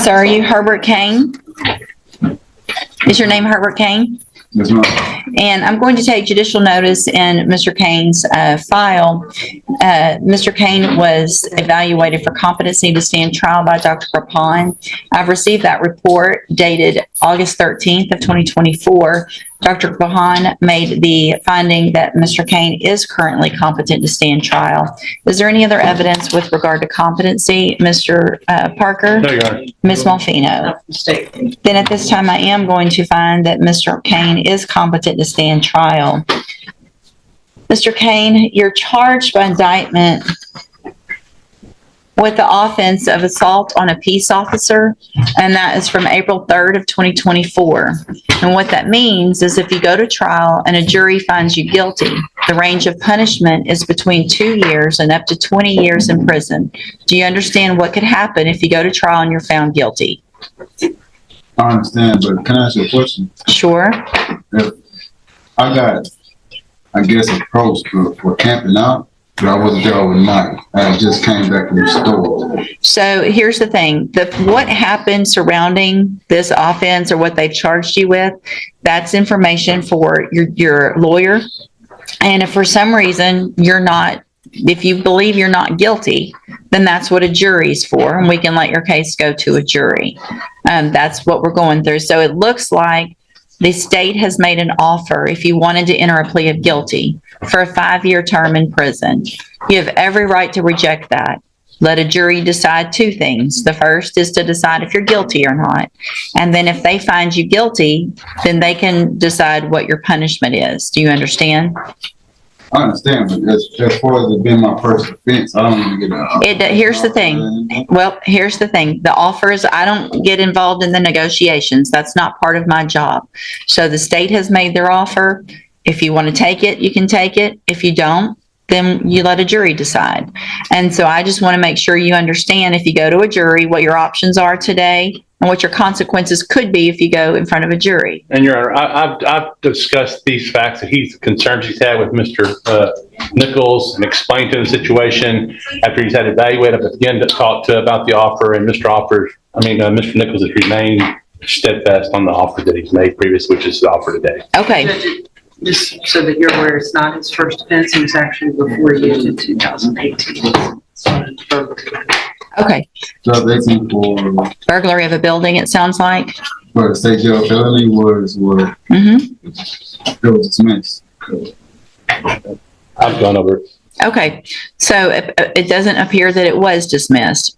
So are you Herbert Kane? Is your name Herbert Kane? Yes, ma'am. And I'm going to take judicial notice in Mr. Kane's file. Mr. Kane was evaluated for competency to stand trial by Dr. Rapon. I've received that report dated August 13th of 2024. Dr. Rapon made the finding that Mr. Kane is currently competent to stand trial. Is there any other evidence with regard to competency, Mr. Parker? No, Your Honor. Ms. Malfino? Then at this time, I am going to find that Mr. Kane is competent to stand trial. Mr. Kane, you're charged by indictment with the offense of assault on a peace officer, and that is from April 3rd of 2024. And what that means is if you go to trial and a jury finds you guilty, the range of punishment is between 2 years and up to 20 years in prison. Do you understand what could happen if you go to trial and you're found guilty? I understand, but can I ask you a question? Sure. If I got, I guess, approached for camping out, but I wasn't there overnight. I just came back from the store. So here's the thing, what happened surrounding this offense or what they've charged you with, that's information for your lawyer. And if for some reason if you believe you're not guilty, then that's what a jury's for, and we can let your case go to a jury. That's what we're going through. So it looks like the state has made an offer if you wanted to enter a plea of guilty for a 5-year term in prison. You have every right to reject that. Let a jury decide two things. The first is to decide if you're guilty or not. And then if they find you guilty, then they can decide what your punishment is. Do you understand? I understand, but as far as it being my first offense, I don't want to get a... Here's the thing. Well, here's the thing. The offers, I don't get involved in the negotiations. That's not part of my job. So the state has made their offer. If you want to take it, you can take it. If you don't, then you let a jury decide. And so I just want to make sure you understand if you go to a jury, what your options are today and what your consequences could be if you go in front of a jury. And Your Honor, I've discussed these facts that concerns he's had with Mr. Nichols and explained to him the situation after he's had evaluated. I've again talked to about the offer, and Mr. Nichols has remained steadfast on the offer that he's made previously, which is the offer today. Okay. Just so that you're aware, it's not his first offense. He was actually before you in 2018. Okay. 2018 for... Burglary of a building, it sounds like. For the state jail felony was what? It was dismissed. I've gone over it. Okay. So it doesn't appear that it was dismissed.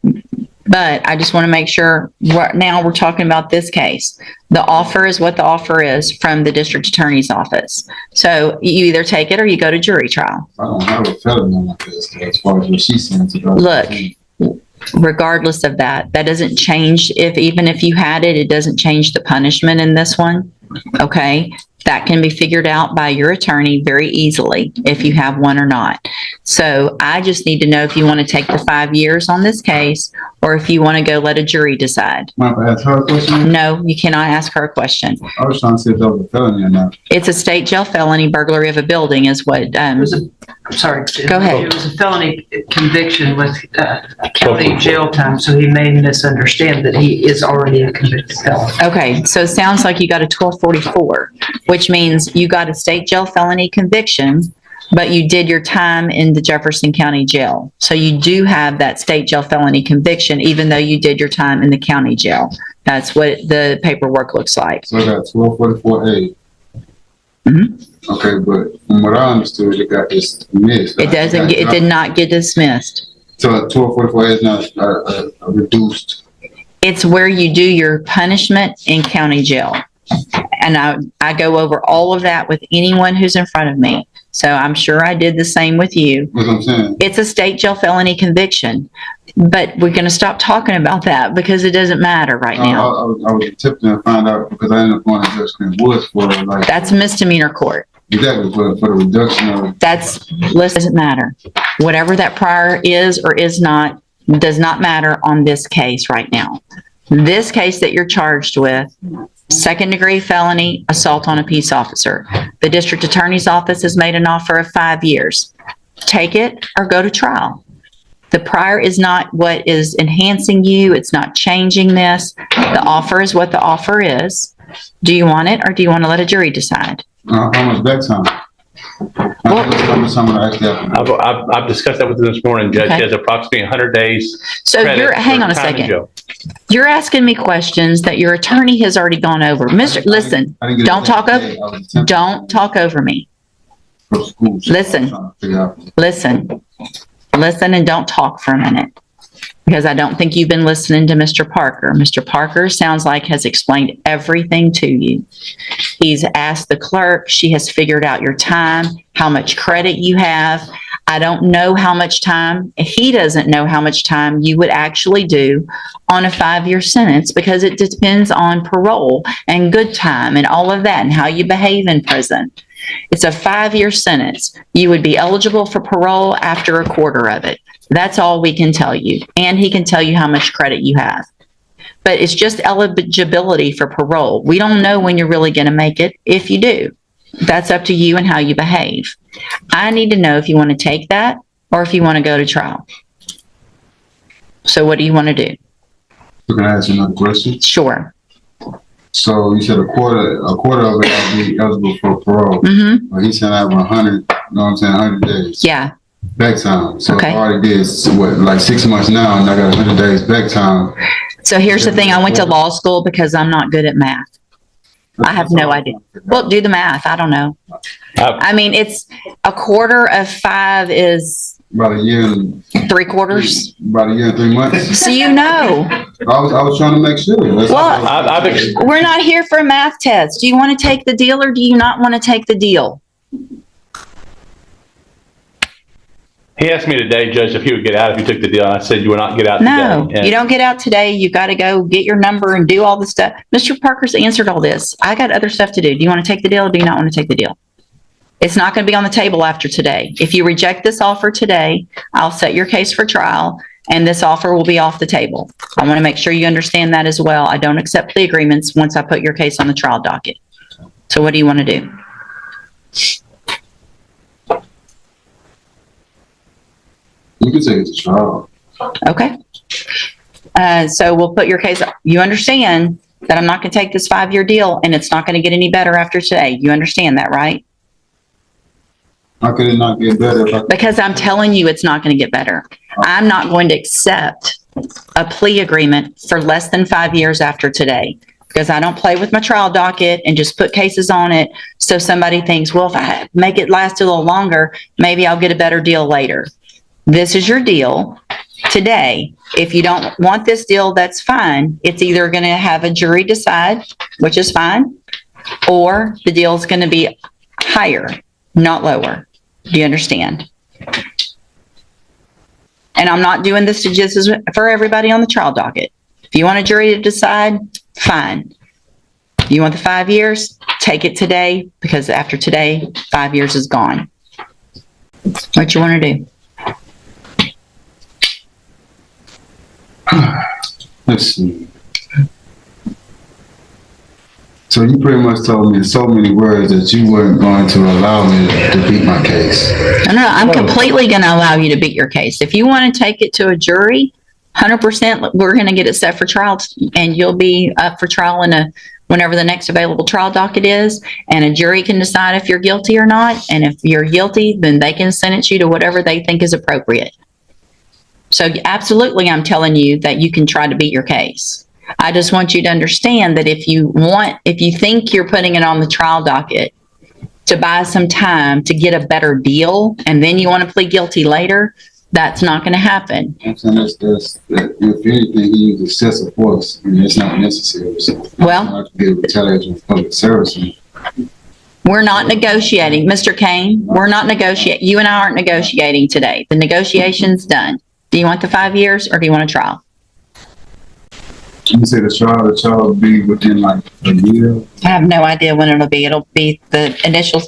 But I just want to make sure now we're talking about this case. The offer is what the offer is from the district attorney's office. So you either take it or you go to jury trial. I don't have a felony on my case as far as what she's saying. Look, regardless of that, that doesn't change. Even if you had it, it doesn't change the punishment in this one. Okay. That can be figured out by your attorney very easily if you have one or not. So I just need to know if you want to take the 5 years on this case or if you want to go let a jury decide. Might I ask her a question? No, you cannot ask her a question. I was trying to see if that was a felony or not. It's a state jail felony. Burglary of a building is what. It was sorry, Jim. Go ahead. It was a felony conviction with county jail time, so he may misunderstand that he is already a convicted felon. Okay, so it sounds like you got a 1244, which means you got a state jail felony conviction, but you did your time in the Jefferson County Jail. So you do have that state jail felony conviction, even though you did your time in the county jail. That's what the paperwork looks like. So I got 1244A. Mm-hmm. Okay, but from what I understood, it got dismissed. It did not get dismissed. So 1244A is not reduced. It's where you do your punishment in county jail. And I go over all of that with anyone who's in front of me. So I'm sure I did the same with you. That's what I'm saying. It's a state jail felony conviction, but we're going to stop talking about that because it doesn't matter right now. I was attempting to find out because I ended up going to Judge Clint Woods for like... That's a misdemeanor court. Exactly, for the reduction of... Doesn't matter. Whatever that prior is or is not, does not matter on this case right now. This case that you're charged with, second-degree felony, assault on a peace officer. The district attorney's office has made an offer of 5 years. Take it or go to trial. The prior is not what is enhancing you. It's not changing this. The offer is what the offer is. Do you want it or do you want to let a jury decide? How much back time? How much time would I actually have to do? I've discussed that with him this morning, Judge. Okay. He has approximately 100 days. So hang on a second. You're asking me questions that your attorney has already gone over. Listen, don't talk over me. Listen and don't talk for a minute. Because I don't think you've been listening to Mr. Parker. Mr. Parker sounds like has explained everything to you. He's asked the clerk, she has figured out your time, how much credit you have. I don't know how much time, he doesn't know how much time you would actually do on a 5-year sentence because it depends on parole and good time and all of that and how you behave in prison. It's a 5-year sentence. You would be eligible for parole after a quarter of it. That's all we can tell you. And he can tell you how much credit you have. But it's just eligibility for parole. We don't know when you're really going to make it if you do. That's up to you and how you behave. I need to know if you want to take that or if you want to go to trial. So what do you want to do? Can I ask you another question? Sure. So you said a quarter of it I'll be eligible for parole. Mm-hmm. But he said I have 100, you know what I'm saying, 100 days. Yeah. Back time. So Okay. I already did, like 6 months now, and I got 100 days back time. So here's the thing. I went to law school because I'm not good at math. I have no idea. Well, do the math. I don't know. I mean, it's a quarter of 5 is About a year and 3/4. about a year and 3 months. So you know. I was trying to make sure. Well, we're not here for a math test. Do you want to take the deal or do you not want to take the deal? He asked me today, Judge, if he would get out if he took the deal. And I said, you will not get out No, today. you don't get out today. You got to go get your number and do all the stuff. Mr. Parker's answered all this. I got other stuff to do. Do you want to take the deal or do you not want to take the deal? It's not going to be on the table after today. If you reject this offer today, I'll set your case for trial and this offer will be off the table. I want to make sure you understand that as well. I don't accept plea agreements once I put your case on the trial docket. So what do you want to do? You can take it to trial. Okay. So we'll put your case, you understand that I'm not going to take this 5-year deal and it's not going to get any better after today. You understand that, right? How could it not get better? Because I'm telling you it's not going to get better. I'm not going to accept a plea agreement for less than 5 years after today because I don't play with my trial docket and just put cases on it so somebody thinks, well, if I make it last a little longer, maybe I'll get a better deal later. This is your deal today. If you don't want this deal, that's fine. It's either going to have a jury decide, which is fine, or the deal is going to be higher, not lower. Do you understand? And I'm not doing this to just for everybody on the trial docket. If you want a jury to decide, fine. You want the 5 years? Take it today because after today, 5 years is gone. What you want to do? Let's see. So you pretty much told me in so many words that you weren't going to allow me to beat my case. No, I'm completely going to allow you to beat your case. If you want to take it to a jury, 100%, we're going to get it set for trial and you'll be up for trial whenever the next available trial docket is, and a jury can decide if you're guilty or not. And if you're guilty, then they can sentence you to whatever they think is appropriate. So absolutely, I'm telling you that you can try to beat your case. I just want you to understand that if you think you're putting it on the trial docket to buy some time to get a better deal, and then you want to plead guilty later, that's not going to happen. I'm saying if anything, he used excessive force, and it's not necessary. So Well, be retaliation for public service. we're not negotiating. Mr. Kane, we're not negotiating. You and I aren't negotiating today. The negotiation's done. Do you want the 5 years or do you want a trial? You say the trial will be within like a year? I have no idea when it'll be. It'll be the initial,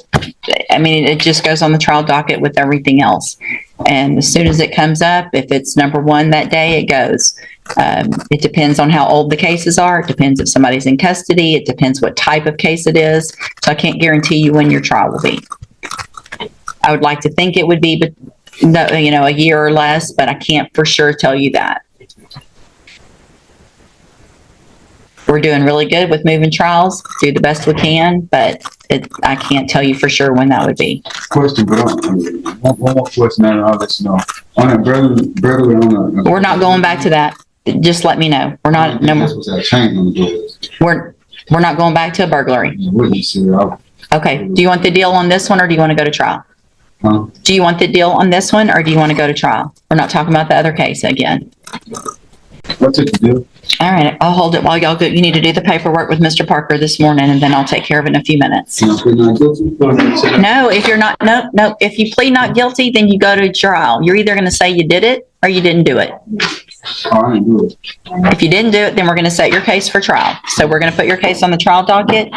I mean, it just goes on the trial docket with everything else. And as soon as it comes up, if it's number 1 that day, it goes. It depends on how old the cases are. It depends if somebody's in custody. It depends what type of case it is. So I can't guarantee you when your trial will be. I would like to think it would be no, a year or less, but I can't for sure tell you that. We're doing really good with moving trials, do the best we can, but I can't tell you for sure when that would be. Question, but one more question, and I'll let you know. On that brother on the. We're not going back to that. Just let me know. We're not, no, This was that chain on the door. we're not going back to a burglary. Witness here, Okay. Do you want the deal on this one or do you want to go to trial? huh? Do you want the deal on this one or do you want to go to trial? We're not talking about the other case again. What's it to do? All right. I'll hold it while y'all go. You need to do the paperwork with Mr. Parker this morning and then I'll take care of it in a few minutes. Can I plead not guilty? No, if you're not, no. If you plead not guilty, then you go to trial. You're either going to say you did it or you didn't do it. Oh, I didn't do it. If you didn't do it, then we're going to set your case for trial. So we're going to put your case on the trial docket.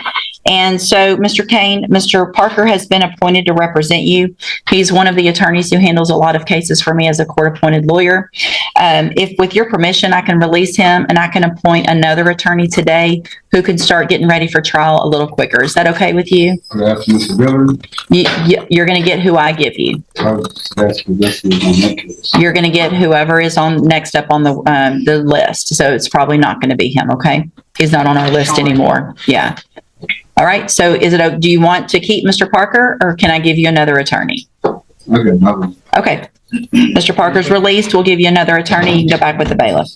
And so, Mr. Kane, Mr. Parker has been appointed to represent you. He's one of the attorneys who handles a lot of cases for me as a court-appointed lawyer. If, with your permission, I can release him and I can appoint another attorney today who can start getting ready for trial a little quicker. Is that okay with you? Okay, after Mr. Dillon, You're going to get who I give you. I was asked for this on that case. You're going to get whoever is on next up on the list. So it's probably not going to be him. Okay. He's not on our list anymore. Yeah. All right. So do you want to keep Mr. Parker or can I give you another attorney? Okay, another. Okay. Mr. Parker's released. We'll give you another attorney. You can go back with the bailiff.